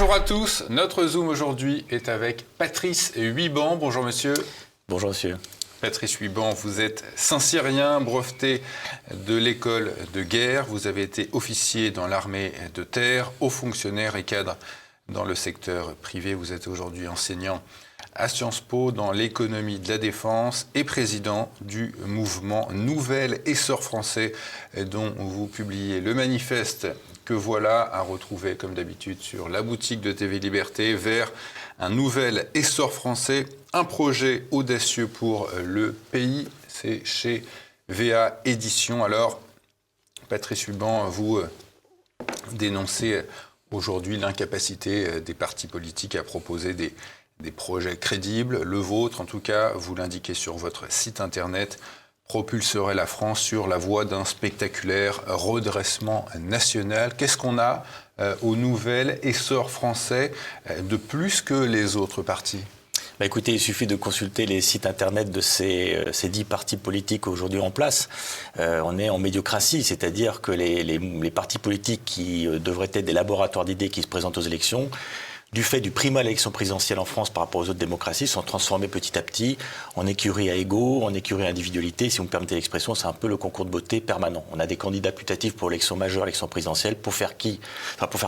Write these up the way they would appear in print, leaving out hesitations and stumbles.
Bonjour à tous, notre Zoom aujourd'hui est avec Patrice Huiban. Bonjour monsieur. Bonjour monsieur. Patrice Huiban, vous êtes Saint-Cyrien, breveté de l'école de guerre. Vous avez été officier dans l'armée de terre, haut fonctionnaire et cadre dans le secteur privé. Vous êtes aujourd'hui enseignant à Sciences Po dans l'économie de la défense et président du mouvement Nouvel Essor Français dont vous publiez le manifeste que voilà à retrouver comme d'habitude sur la boutique de TV Liberté vers un nouvel essor français, un projet audacieux pour le pays. C'est chez VA Éditions. Alors, Patrice Huiban, vous dénoncez aujourd'hui l'incapacité des partis politiques à proposer des projets crédibles. Le vôtre, en tout cas, vous l'indiquez sur votre site internet, propulserait la France sur la voie d'un spectaculaire redressement national. Qu'est-ce qu'on a au nouvel essor français de plus que les autres partis ? Écoutez, il suffit de consulter les sites internet de ces 10 partis politiques aujourd'hui en place. On est en médiocratie, c'est-à-dire que les partis politiques qui devraient être des laboratoires d'idées qui se présentent aux élections, du fait du primat à l'élection présidentielle en France par rapport aux autres démocraties, sont transformés petit à petit en écurie à ego, en écurie à individualité. Si vous me permettez l'expression, c'est un peu le concours de beauté permanent. On a des candidats putatifs pour l'élection majeure, l'élection présidentielle. Pour faire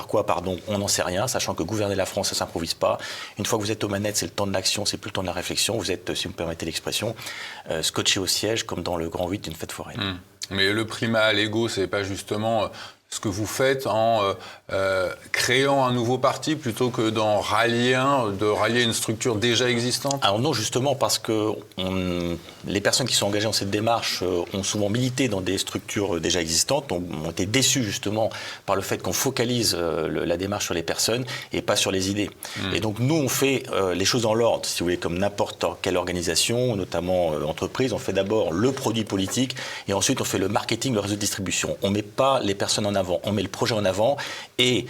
quoi, on n'en sait rien, sachant que gouverner la France, ça ne s'improvise pas. Une fois que vous êtes aux manettes, c'est le temps de l'action, c'est plus le temps de la réflexion. Vous êtes, si vous me permettez l'expression, scotché au siège comme dans le grand 8 d'une fête foraine. Mais le primat à l'ego, c'est pas justement ce que vous faites en créant un nouveau parti plutôt que de rallier une structure déjà existante ? Alors non, justement, parce que les personnes qui sont engagées dans cette démarche ont souvent milité dans des structures déjà existantes, ont été déçues justement par le fait qu'on focalise la démarche sur les personnes et pas sur les idées. Et donc nous, on fait les choses dans l'ordre, si vous voulez, comme n'importe quelle organisation, notamment entreprise. On fait d'abord le produit politique et ensuite on fait le marketing, le réseau de distribution. On ne met pas les personnes en avant, on met le projet en avant et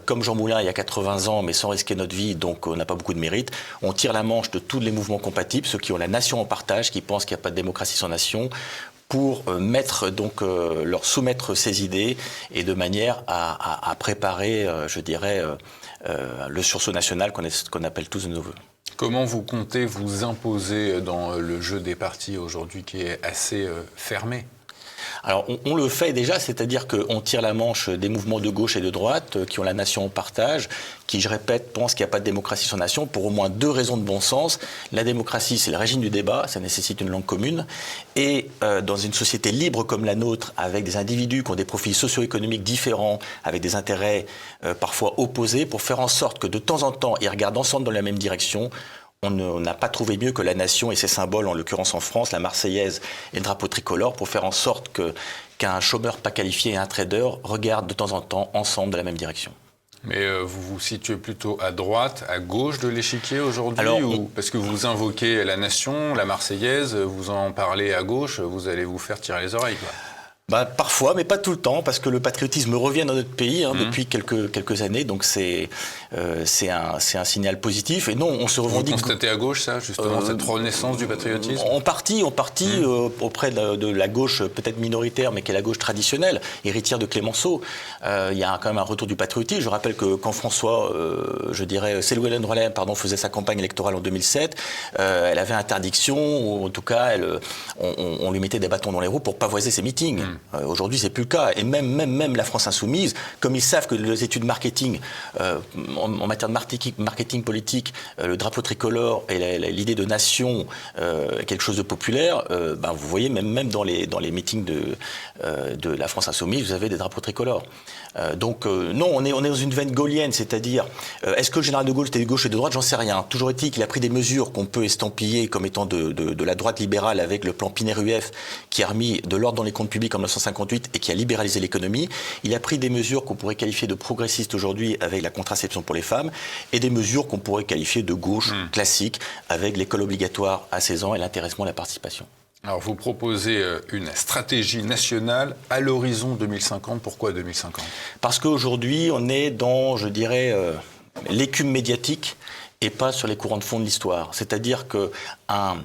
comme Jean Moulin il y a 80 ans, mais sans risquer notre vie, donc on n'a pas beaucoup de mérite, on tire la manche de tous les mouvements compatibles, ceux qui ont la nation en partage, qui pensent qu'il n'y a pas de démocratie sans nation, pour leur soumettre ces idées et de manière à préparer, le sursaut national qu'on appelle tous de nos voeux. Comment vous comptez vous imposer dans le jeu des partis aujourd'hui qui est assez fermé ? Alors, on le fait déjà, c'est-à-dire qu'on tire la manche des mouvements de gauche et de droite qui ont la nation en partage, qui, je répète, pensent qu'il n'y a pas de démocratie sans nation pour au moins 2 raisons de bon sens. La démocratie, c'est le régime du débat, ça nécessite une langue commune. Et dans une société libre comme la nôtre, avec des individus qui ont des profils socio-économiques différents, avec des intérêts parfois opposés, pour faire en sorte que de temps en temps, ils regardent ensemble dans la même direction. On n'a pas trouvé mieux que la nation et ses symboles, en l'occurrence en France, la Marseillaise et le drapeau tricolore, pour faire en sorte qu'un chômeur pas qualifié et un trader regardent de temps en temps ensemble dans la même direction. Mais vous vous situez plutôt à droite, à gauche de l'échiquier aujourd'hui ? Parce que vous invoquez la nation, la Marseillaise, vous en parlez à gauche, vous allez vous faire tirer les oreilles, quoi. Parfois, mais pas tout le temps, parce que le patriotisme revient dans notre pays depuis quelques années, donc c'est un signal positif. Et non, on se revendique. Vous constatez à gauche ça, justement, cette renaissance du patriotisme ? En partie, auprès de la gauche peut-être minoritaire, mais qui est la gauche traditionnelle, héritière de Clémenceau. Il y a quand même un retour du patriotisme. Je rappelle que quand François, Ségolène Royal, faisait sa campagne électorale en 2007, elle avait interdiction, ou en tout cas, on lui mettait des bâtons dans les roues pour pavoiser ses meetings. Aujourd'hui, c'est plus le cas. Et même la France insoumise, comme ils savent que les études marketing, en matière de marketing politique, le drapeau tricolore et l'idée de nation, quelque chose de populaire, vous voyez, même dans les meetings de la France insoumise, vous avez des drapeaux tricolores. Non, on est dans une veine gaullienne, c'est-à-dire, est-ce que le général de Gaulle était de gauche et de droite ? J'en sais rien. Toujours est-il qu'il a pris des mesures qu'on peut estampiller comme étant de la droite libérale avec le plan Pinay-Rueff, qui a remis de l'ordre dans les comptes publics en 1958 et qui a libéralisé l'économie. Il a pris des mesures qu'on pourrait qualifier de progressistes aujourd'hui avec la contraception pour les femmes et des mesures qu'on pourrait qualifier de gauche classique avec l'école obligatoire à 16 ans et l'intéressement à la participation. Alors vous proposez une stratégie nationale à l'horizon 2050. Pourquoi 2050 ? Parce qu'aujourd'hui, on est dans, l'écume médiatique et pas sur les courants de fond de l'histoire. C'est-à-dire qu'un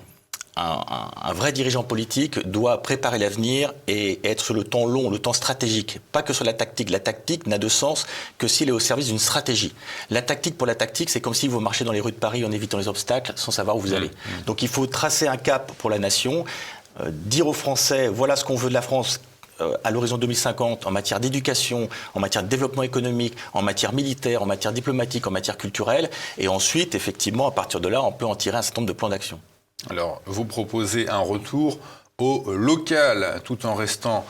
un vrai dirigeant politique doit préparer l'avenir et être sur le temps long, le temps stratégique, pas que sur la tactique. La tactique n'a de sens que s'il est au service d'une stratégie. La tactique pour la tactique, c'est comme si vous marchez dans les rues de Paris en évitant les obstacles sans savoir où vous allez. Donc il faut tracer un cap pour la nation, dire aux Français, voilà ce qu'on veut de la France à l'horizon 2050 en matière d'éducation, en matière de développement économique, en matière militaire, en matière diplomatique, en matière culturelle. Et ensuite, effectivement, à partir de là, on peut en tirer un certain nombre de plans d'action. Alors, vous proposez un retour au local, tout en restant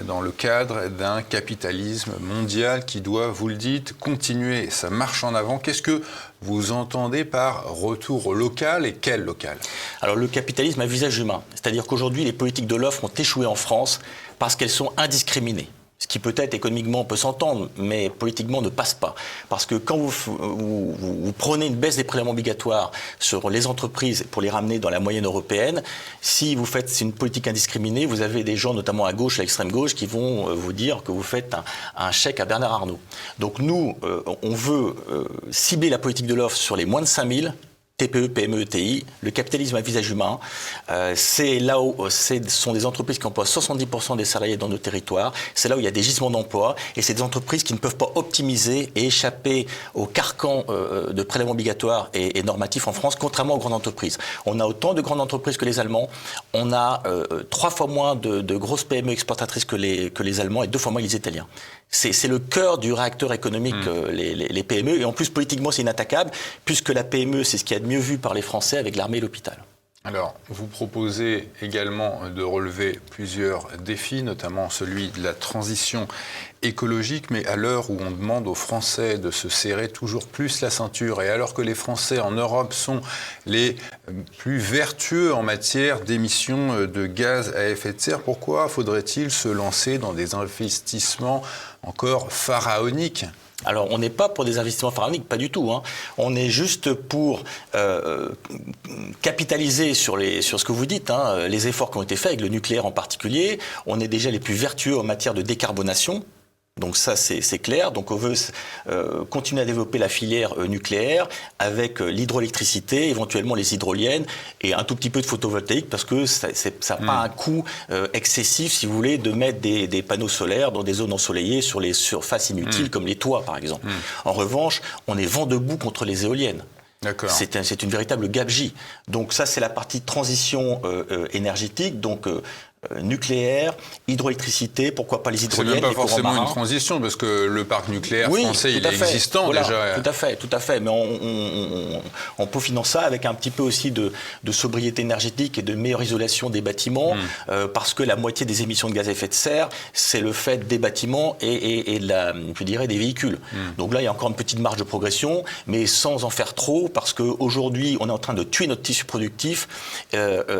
dans le cadre d'un capitalisme mondial qui doit, vous le dites, continuer sa marche en avant. Qu'est-ce que vous entendez par retour au local et quel local ? Alors, le capitalisme à visage humain. C'est-à-dire qu'aujourd'hui, les politiques de l'offre ont échoué en France parce qu'elles sont indiscriminées. Ce qui peut-être économiquement peut s'entendre, mais politiquement ne passe pas. Parce que quand vous prenez une baisse des prélèvements obligatoires sur les entreprises pour les ramener dans la moyenne européenne, si vous faites une politique indiscriminée, vous avez des gens, notamment à gauche, à l'extrême gauche, qui vont vous dire que vous faites un chèque à Bernard Arnault. Donc nous, on veut cibler la politique de l'offre sur les moins de 5000, TPE, PME, ETI, le capitalisme à visage humain, c'est là où ce sont des entreprises qui emploient 70% des salariés dans nos territoires, c'est là où il y a des gisements d'emploi, et c'est des entreprises qui ne peuvent pas optimiser et échapper au carcan de prélèvements obligatoires et normatifs en France, contrairement aux grandes entreprises. On a autant de grandes entreprises que les Allemands, on a 3 fois moins de grosses PME exportatrices que les Allemands et 2 fois moins que les Italiens. C'est le cœur du réacteur économique, les PME, et en plus politiquement c'est inattaquable, puisque la PME c'est ce qui est mieux vu par les Français avec l'armée et l'hôpital. Alors, vous proposez également de relever plusieurs défis, notamment celui de la transition écologique, mais à l'heure où on demande aux Français de se serrer toujours plus la ceinture, et alors que les Français en Europe sont les plus vertueux en matière d'émissions de gaz à effet de serre, pourquoi faudrait-il se lancer dans des investissements encore pharaoniques ? Alors, on n'est pas pour des investissements pharaoniques, pas du tout. On est juste pour capitaliser sur ce que vous dites, les efforts qui ont été faits, avec le nucléaire en particulier. On est déjà les plus vertueux en matière de décarbonation. Donc ça, c'est clair. Donc on veut continuer à développer la filière nucléaire avec l'hydroélectricité, éventuellement les hydroliennes et un tout petit peu de photovoltaïque parce que ça n'a pas un coût excessif, si vous voulez, de mettre des panneaux solaires dans des zones ensoleillées sur les surfaces inutiles comme les toits, par exemple. En revanche, on est vent debout contre les éoliennes. C'est une véritable gabegie. Donc ça, c'est la partie transition énergétique. Donc nucléaire, hydroélectricité, pourquoi pas les hydroliennes, c'est même les pas courants forcément marins. une transition, parce que le parc nucléaire français, il est existant voilà, déjà. Tout à fait. Mais on peaufinant ça avec un petit peu aussi de sobriété énergétique et de meilleure isolation des bâtiments, parce que la moitié des émissions de gaz à effet de serre, c'est le fait des bâtiments et je dirais des véhicules. Donc là, il y a encore une petite marge de progression, mais sans en faire trop, parce qu'aujourd'hui, on est en train de tuer notre tissu productif,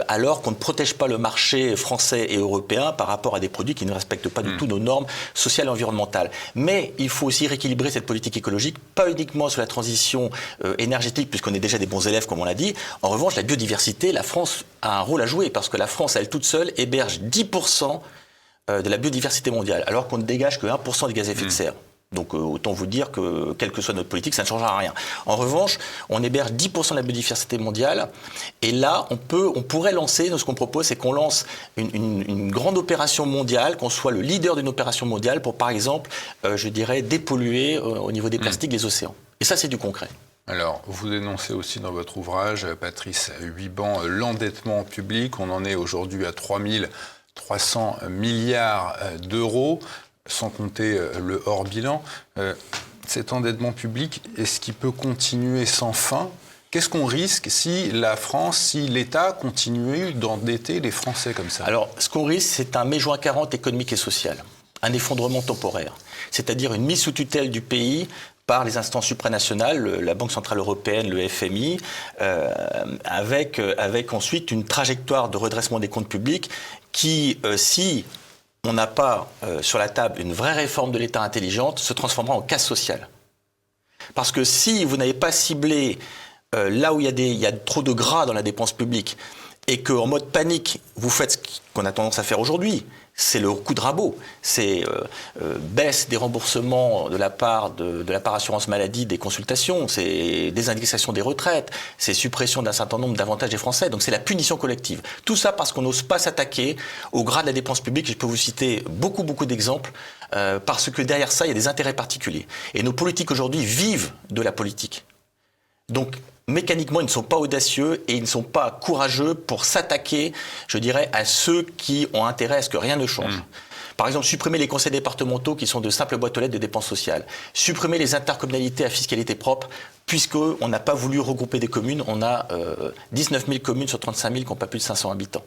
alors qu'on ne protège pas le marché français et européens par rapport à des produits qui ne respectent pas du tout nos normes sociales et environnementales. Mais il faut aussi rééquilibrer cette politique écologique, pas uniquement sur la transition énergétique, puisqu'on est déjà des bons élèves, comme on l'a dit. En revanche, la biodiversité, la France a un rôle à jouer, parce que la France, elle toute seule, héberge 10% de la biodiversité mondiale, alors qu'on ne dégage que 1% des gaz à effet de serre. Donc autant vous dire que, quelle que soit notre politique, ça ne changera rien. En revanche, on héberge 10% de la biodiversité mondiale, et là, on pourrait lancer, ce qu'on propose, c'est qu'on lance une grande opération mondiale, qu'on soit le leader d'une opération mondiale pour, par exemple, je dirais, dépolluer au niveau des plastiques les océans. Et ça, c'est du concret. Alors, vous dénoncez aussi dans votre ouvrage, Patrice Huybans, l'endettement public. On en est aujourd'hui à 3 300 milliards d'euros. Sans compter le hors-bilan, cet endettement public, est-ce qu'il peut continuer sans fin ? Qu'est-ce qu'on risque si la France, si l'État continue d'endetter les Français comme ça ? Alors, ce qu'on risque, c'est un mai-juin 40 économique et social, un effondrement temporaire, c'est-à-dire une mise sous tutelle du pays par les instances supranationales, la Banque Centrale Européenne, le FMI, avec ensuite une trajectoire de redressement des comptes publics qui, si on n'a pas sur la table une vraie réforme de l'État intelligente, se transformera en casse sociale. Parce que si vous n'avez pas ciblé là où il y a trop de gras dans la dépense publique et qu'en mode panique, vous faites ce qu'on a tendance à faire aujourd'hui, c'est le coup de rabot, c'est baisse des remboursements de la part assurance maladie des consultations, c'est désindexation des retraites, c'est suppression d'un certain nombre d'avantages des Français, donc c'est la punition collective. Tout ça parce qu'on n'ose pas s'attaquer au gras de la dépense publique, et je peux vous citer beaucoup d'exemples, parce que derrière ça, il y a des intérêts particuliers. Et nos politiques aujourd'hui vivent de la politique. Donc, mécaniquement, ils ne sont pas audacieux et ils ne sont pas courageux pour s'attaquer, je dirais, à ceux qui ont intérêt à ce que rien ne change. Par exemple, supprimer les conseils départementaux qui sont de simples boîtes aux lettres de dépenses sociales. Supprimer les intercommunalités à fiscalité propre, puisqu'on n'a pas voulu regrouper des communes. On a 19 000 communes sur 35 000 qui n'ont pas plus de 500 habitants.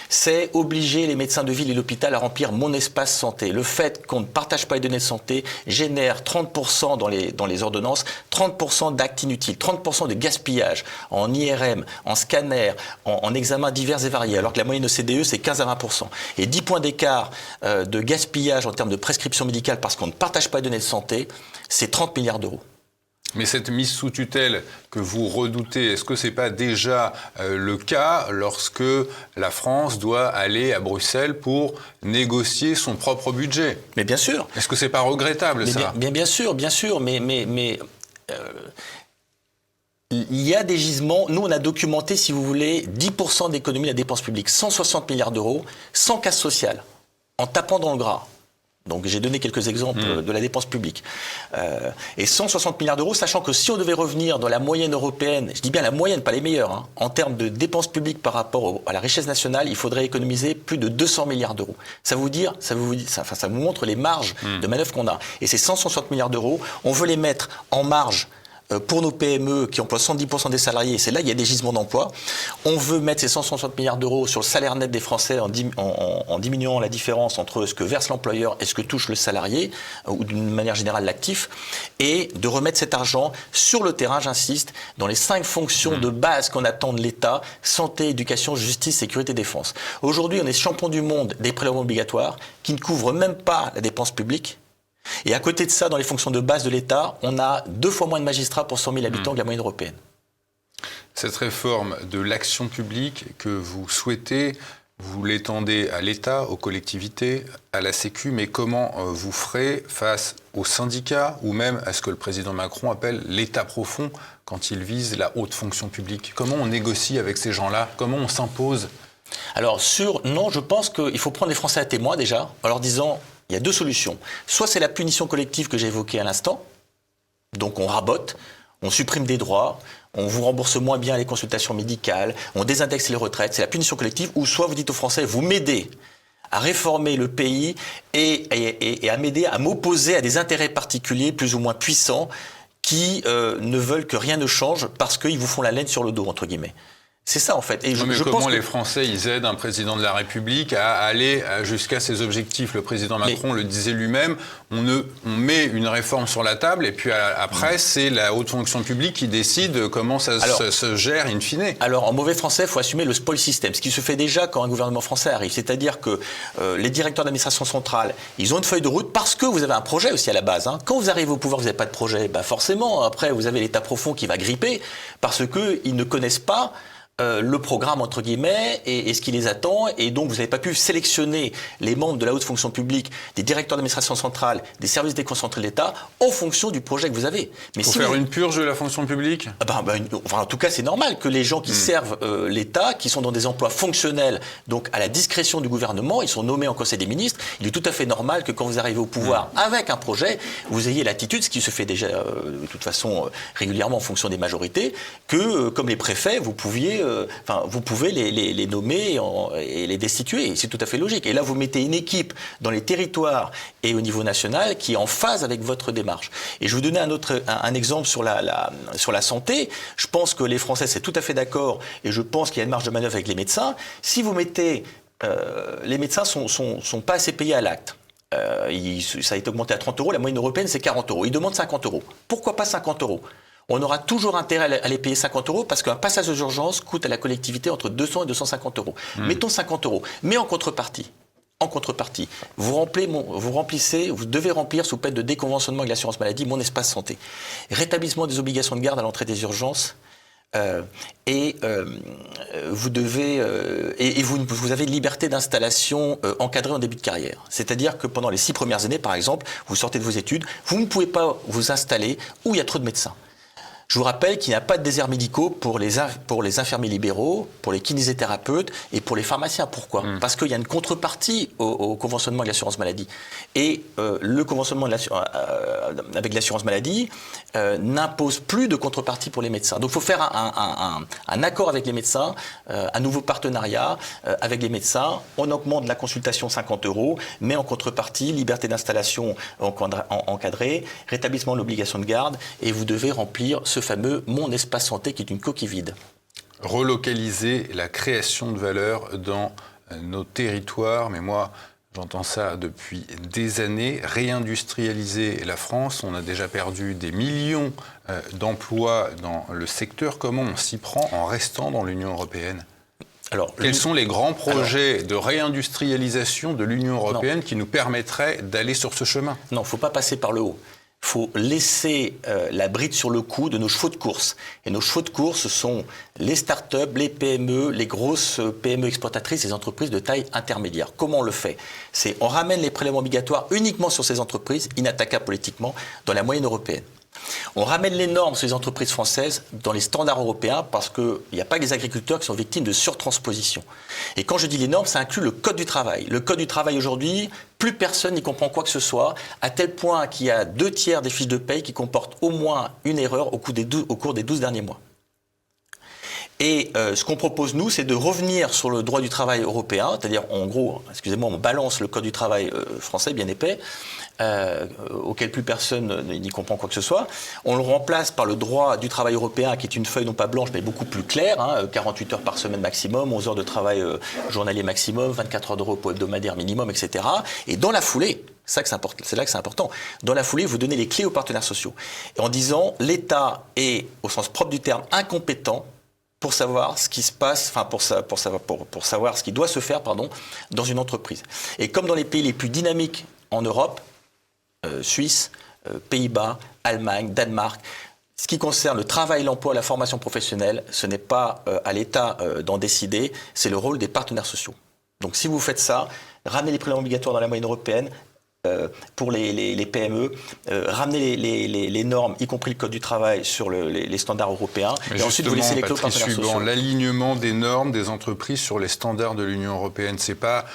C'est obliger les médecins de ville et l'hôpital à remplir mon espace santé. Le fait qu'on ne partage pas les données de santé génère 30% dans les ordonnances, 30% d'actes inutiles, 30% de gaspillage en IRM, en scanner, en examens divers et variés, alors que la moyenne OCDE, c'est 15 à 20%. Et 10 points d'écart de gaspillage en termes de prescription médicale parce qu'on ne partage pas les données de santé, c'est 30 milliards d'euros. Mais cette mise sous tutelle que vous redoutez, est-ce que ce n'est pas déjà le cas lorsque la France doit aller à Bruxelles pour négocier son propre budget? Mais bien sûr. Est-ce que ce n'est pas regrettable, ça? Bien sûr, mais il y a des gisements. Nous, on a documenté, si vous voulez, 10% d'économie de la dépense publique, 160 milliards d'euros, sans casse sociale, en tapant dans le gras. Donc j'ai donné quelques exemples de la dépense publique. Et 160 milliards d'euros, sachant que si on devait revenir dans la moyenne européenne, je dis bien la moyenne, pas les meilleures, en termes de dépenses publiques par rapport à la richesse nationale, il faudrait économiser plus de 200 milliards d'euros. Ça vous montre les marges de manœuvre qu'on a. Et ces 160 milliards d'euros, on veut les mettre en marge pour nos PME qui emploient 110% des salariés, et c'est là qu'il y a des gisements d'emploi. On veut mettre ces 160 milliards d'euros sur le salaire net des Français en diminuant la différence entre ce que verse l'employeur et ce que touche le salarié, ou d'une manière générale l'actif, et de remettre cet argent sur le terrain, j'insiste, dans les 5 fonctions de base qu'on attend de l'État: santé, éducation, justice, sécurité, défense. Aujourd'hui, on est champion du monde des prélèvements obligatoires qui ne couvrent même pas la dépense publique. Et à côté de ça, dans les fonctions de base de l'État, on a 2 fois moins de magistrats pour 100 000 habitants que la moyenne européenne. Cette réforme de l'action publique que vous souhaitez, vous l'étendez à l'État, aux collectivités, à la Sécu, mais comment vous ferez face aux syndicats ou même à ce que le président Macron appelle l'État profond quand il vise la haute fonction publique? Comment on négocie avec ces gens-là? Comment on s'impose? Alors, non, je pense qu'il faut prendre les Français à témoin déjà, en leur disant: il y a 2 solutions. Soit c'est la punition collective que j'ai évoquée à l'instant, donc on rabote, on supprime des droits, on vous rembourse moins bien les consultations médicales, on désindexe les retraites, c'est la punition collective, ou soit vous dites aux Français: vous m'aidez à réformer le pays et à m'aider à m'opposer à des intérêts particuliers plus ou moins puissants qui ne veulent que rien ne change parce qu'ils vous font la laine sur le dos, entre guillemets. C'est ça, en fait. Et mais comment les Français, ils aident un président de la République à aller jusqu'à ses objectifs? Le président Macron le disait lui-même, on met une réforme sur la table et puis après, c'est la haute fonction publique qui décide comment ça se gère in fine. Alors, en mauvais français, il faut assumer le spoil system, ce qui se fait déjà quand un gouvernement français arrive. C'est-à-dire que les directeurs d'administration centrale, ils ont une feuille de route parce que vous avez un projet aussi à la base. Quand vous arrivez au pouvoir, vous n'avez pas de projet. Forcément, après, vous avez l'État profond qui va gripper parce qu'ils ne connaissent pas le programme, entre guillemets, et ce qui les attend, et donc vous n'avez pas pu sélectionner les membres de la haute fonction publique, des directeurs d'administration centrale, des services déconcentrés de l'État, en fonction du projet que vous avez. Mais pour faire une purge de la fonction publique? En tout cas, c'est normal que les gens qui servent l'État, qui sont dans des emplois fonctionnels, donc à la discrétion du gouvernement, ils sont nommés en Conseil des ministres, il est tout à fait normal que quand vous arrivez au pouvoir avec un projet, vous ayez l'attitude, ce qui se fait déjà de toute façon régulièrement en fonction des majorités, que comme les préfets, vous pouvez les nommer et les destituer. C'est tout à fait logique. Et là, vous mettez une équipe dans les territoires et au niveau national qui est en phase avec votre démarche. Et je vais vous donner un exemple sur la santé. Je pense que les Français, c'est tout à fait d'accord, et je pense qu'il y a une marge de manœuvre avec les médecins. Si vous mettez... les médecins sont pas assez payés à l'acte. Ça a été augmenté à 30 €, la moyenne européenne, c'est 40 €. Ils demandent 50 €. Pourquoi pas 50 €? On aura toujours intérêt à les payer 50 €, parce qu'un passage aux urgences coûte à la collectivité entre 200 et 250 €. Mettons 50 €. Mais en contrepartie, vous devez remplir sous peine de déconventionnement avec l'assurance maladie mon espace santé. Rétablissement des obligations de garde à l'entrée des urgences Vous avez une liberté d'installation encadrée en début de carrière. C'est-à-dire que pendant les 6 premières années, par exemple, vous sortez de vos études, vous ne pouvez pas vous installer où il y a trop de médecins. Je vous rappelle qu'il n'y a pas de déserts médicaux pour les infirmiers libéraux, pour les kinésithérapeutes et pour les pharmaciens. Pourquoi ? Parce qu'il y a une contrepartie au conventionnement avec l'assurance maladie. Et le conventionnement avec l'assurance maladie n'impose plus de contrepartie pour les médecins. Donc il faut faire un accord avec les médecins, un nouveau partenariat avec les médecins. On augmente la consultation 50 €, mais en contrepartie, liberté d'installation encadrée, rétablissement de l'obligation de garde, et vous devez remplir ce fameux Mon Espace Santé qui est une coquille vide. Relocaliser la création de valeur dans nos territoires, mais moi j'entends ça depuis des années. Réindustrialiser la France, on a déjà perdu des millions d'emplois dans le secteur. Comment on s'y prend en restant dans l'Union européenne ? Alors, quels sont les grands projets de réindustrialisation de l'Union européenne qui nous permettraient d'aller sur ce chemin ? Non, il ne faut pas passer par le haut. Il faut laisser la bride sur le cou de nos chevaux de course. Et nos chevaux de course, ce sont les start-up, les PME, les grosses PME exploitatrices, les entreprises de taille intermédiaire. Comment on le fait ? On ramène les prélèvements obligatoires uniquement sur ces entreprises, inattaquables politiquement, dans la moyenne européenne. On ramène les normes sur les entreprises françaises dans les standards européens parce qu'il n'y a pas que les agriculteurs qui sont victimes de surtransposition. Et quand je dis les normes, ça inclut le Code du travail. Le Code du travail aujourd'hui, plus personne n'y comprend quoi que ce soit, à tel point qu'il y a 2/3 des fiches de paye qui comportent au moins une erreur au cours des 12 derniers mois. Et ce qu'on propose, nous, c'est de revenir sur le droit du travail européen, c'est-à-dire, en gros, on balance le Code du travail français bien épais, auquel plus personne n'y comprend quoi que ce soit. On le remplace par le droit du travail européen, qui est une feuille non pas blanche, mais beaucoup plus claire, 48 heures par semaine maximum, 11 heures de travail journalier maximum, 24 heures de repos hebdomadaire minimum, etc. Et dans la foulée, c'est là que c'est important. Dans la foulée, vous donnez les clés aux partenaires sociaux. Et en disant, l'État est, au sens propre du terme, incompétent pour savoir ce qui se passe, pour savoir ce qui doit se faire, dans une entreprise. Et comme dans les pays les plus dynamiques en Europe, Suisse, Pays-Bas, Allemagne, Danemark, ce qui concerne le travail, l'emploi, la formation professionnelle, ce n'est pas à l'État d'en décider, c'est le rôle des partenaires sociaux. Donc si vous faites ça, ramenez les prélèvements obligatoires dans la moyenne européenne, pour les PME, ramener les normes, y compris le Code du travail, sur les standards européens. Mais et ensuite, vous laissez les clés aux partenaires sociaux. L'alignement des normes des entreprises sur les standards de l'Union européenne, c'est pas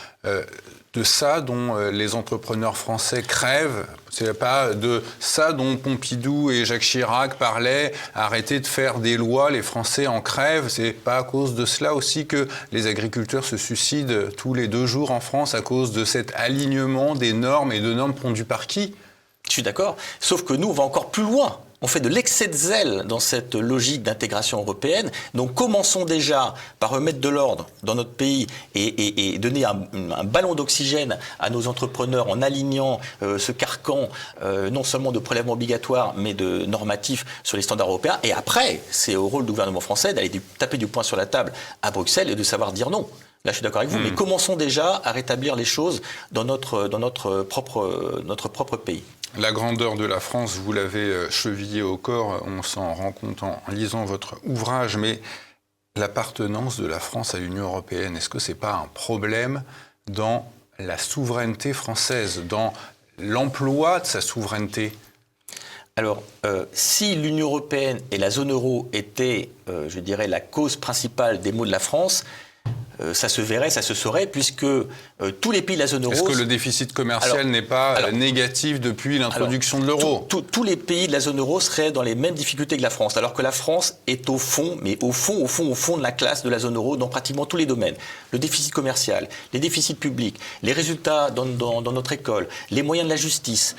de ça dont les entrepreneurs français crèvent. C'est pas de ça dont Pompidou et Jacques Chirac parlaient. Arrêtez de faire des lois, les Français en crèvent. C'est pas à cause de cela aussi que les agriculteurs se suicident tous les 2 jours en France à cause de cet alignement des normes et de normes pondues par qui ? Je suis d'accord. Sauf que nous, on va encore plus loin. On fait de l'excès de zèle dans cette logique d'intégration européenne. Donc commençons déjà par remettre de l'ordre dans notre pays et donner un ballon d'oxygène à nos entrepreneurs en alignant ce carcan non seulement de prélèvements obligatoires mais de normatifs sur les standards européens. Et après, c'est au rôle du gouvernement français d'aller taper du poing sur la table à Bruxelles et de savoir dire non. Là, je suis d'accord avec vous, mais commençons déjà à rétablir les choses dans notre propre pays. La grandeur de la France, vous l'avez chevillée au corps, on s'en rend compte en lisant votre ouvrage, mais l'appartenance de la France à l'Union européenne, est-ce que ce n'est pas un problème dans la souveraineté française, dans l'emploi de sa souveraineté ? Alors, si l'Union européenne et la zone euro étaient, je dirais, la cause principale des maux de la France, ça se verrait, ça se saurait, puisque tous les pays de la zone euro... Est-ce que le déficit commercial n'est pas négatif depuis l'introduction de l'euro ? Tous les pays de la zone euro seraient dans les mêmes difficultés que la France, alors que la France est au fond, mais au fond de la classe de la zone euro dans pratiquement tous les domaines. Le déficit commercial, les déficits publics, les résultats dans notre école, les moyens de la justice.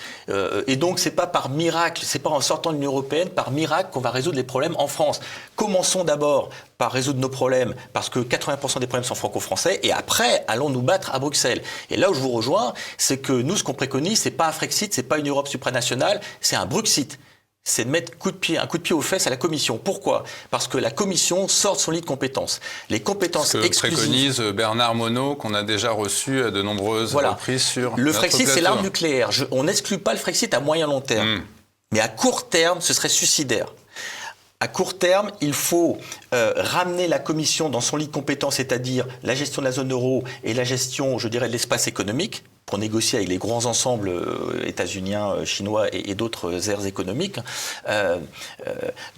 Et donc, c'est pas par miracle, c'est pas en sortant de l'Union européenne, par miracle, qu'on va résoudre les problèmes en France. Commençons d'abord par résoudre nos problèmes, parce que 80% des problèmes sont franco-français, et après, allons nous battre à Bruxelles. Et là où je vous rejoins, c'est que nous, ce qu'on préconise, c'est pas un Frexit, c'est pas une Europe supranationale, c'est un Bruxit. C'est de mettre un coup de pied aux fesses à la Commission. Pourquoi ? Parce que la Commission sort de son lit de compétences. Les compétences exclusives... préconise Bernard Monod, qu'on a déjà reçu à de nombreuses reprises sur le Frexit, c'est l'arme nucléaire. On n'exclut pas le Frexit à moyen long terme. Mais à court terme, ce serait suicidaire. À court terme, il faut ramener la Commission dans son lit de compétences, c'est-à-dire la gestion de la zone euro et la gestion, je dirais, de l'espace économique, pour négocier avec les grands ensembles états-uniens, chinois et d'autres aires économiques.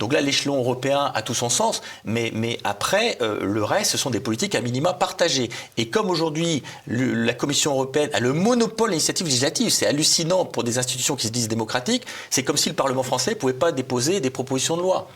Donc là, l'échelon européen a tout son sens, mais après, le reste, ce sont des politiques à minima partagées. Et comme aujourd'hui, la Commission européenne a le monopole de l'initiative législative, c'est hallucinant pour des institutions qui se disent démocratiques, c'est comme si le Parlement français ne pouvait pas déposer des propositions de loi.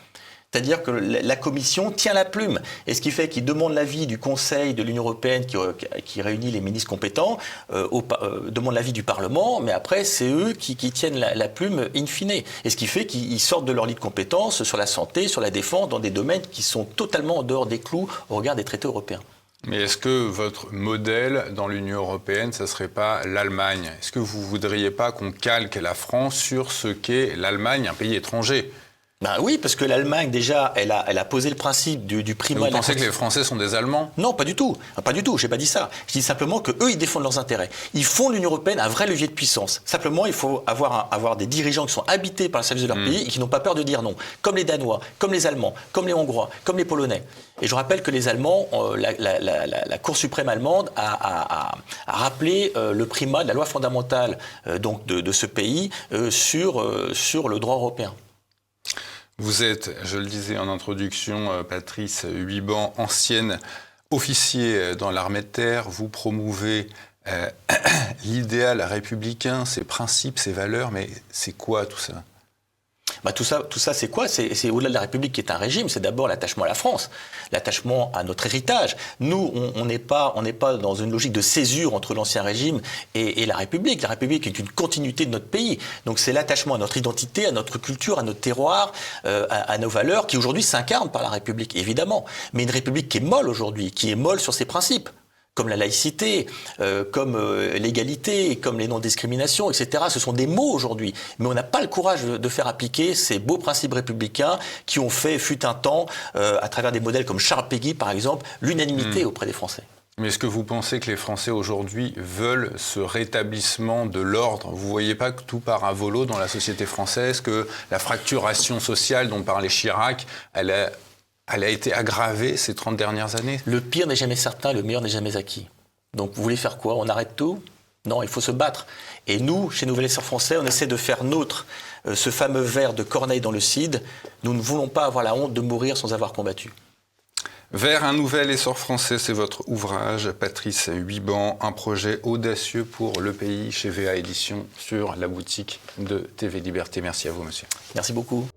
C'est-à-dire que la Commission tient la plume. Et ce qui fait qu'il demande l'avis du Conseil de l'Union européenne qui réunit les ministres compétents, demande l'avis du Parlement, mais après, c'est eux qui tiennent la plume in fine. Et ce qui fait qu'ils sortent de leur lit de compétences sur la santé, sur la défense, dans des domaines qui sont totalement en dehors des clous au regard des traités européens. Mais est-ce que votre modèle dans l'Union européenne, ça ne serait pas l'Allemagne? Est-ce que vous ne voudriez pas qu'on calque la France sur ce qu'est l'Allemagne, un pays étranger? Ben oui, parce que l'Allemagne, déjà, elle a posé le principe du primat. Vous pensez que les Français sont des Allemands? Non, pas du tout. Pas du tout, j'ai pas dit ça. Je dis simplement qu'eux, ils défendent leurs intérêts. Ils font de l'Union européenne un vrai levier de puissance. Simplement, il faut avoir des dirigeants qui sont habités par le service de leur pays et qui n'ont pas peur de dire non. Comme les Danois, comme les Allemands, comme les Hongrois, comme les Polonais. Et je rappelle que les Allemands, la Cour suprême allemande a rappelé le primat de la loi fondamentale donc de ce pays sur le droit européen. Vous êtes, je le disais en introduction, Patrice Huybans, ancienne officier dans l'armée de terre. Vous promouvez l'idéal républicain, ses principes, ses valeurs, mais c'est quoi tout ça? Tout ça, c'est quoi? C'est au-delà de la République qui est un régime, c'est d'abord l'attachement à la France, l'attachement à notre héritage. Nous, on n'est pas dans une logique de césure entre l'ancien régime et la République. La République est une continuité de notre pays. Donc c'est l'attachement à notre identité, à notre culture, à notre terroir, à nos valeurs, qui aujourd'hui s'incarnent par la République, évidemment. Mais une République qui est molle aujourd'hui, qui est molle sur ses principes, comme la laïcité, comme l'égalité, comme les non-discriminations, etc. Ce sont des mots aujourd'hui. Mais on n'a pas le courage de faire appliquer ces beaux principes républicains qui ont fait, fut un temps, à travers des modèles comme Charles Péguy, par exemple, l'unanimité auprès des Français. Mais est-ce que vous pensez que les Français aujourd'hui veulent ce rétablissement de l'ordre? Vous ne voyez pas que tout part à volo dans la société française, que la fracturation sociale dont parlait Chirac, elle a été aggravée ces 30 dernières années? Le pire n'est jamais certain, le meilleur n'est jamais acquis. Donc vous voulez faire quoi? On arrête tout? Non, il faut se battre. Et nous, chez Nouvel Essor Français, on essaie de faire nôtre ce fameux vers de Corneille dans le Cid. Nous ne voulons pas avoir la honte de mourir sans avoir combattu. Vers un nouvel essor français, c'est votre ouvrage, Patrice Huybans, un projet audacieux pour le pays chez VA Éditions sur la boutique de TV Liberté. Merci à vous, monsieur. Merci beaucoup.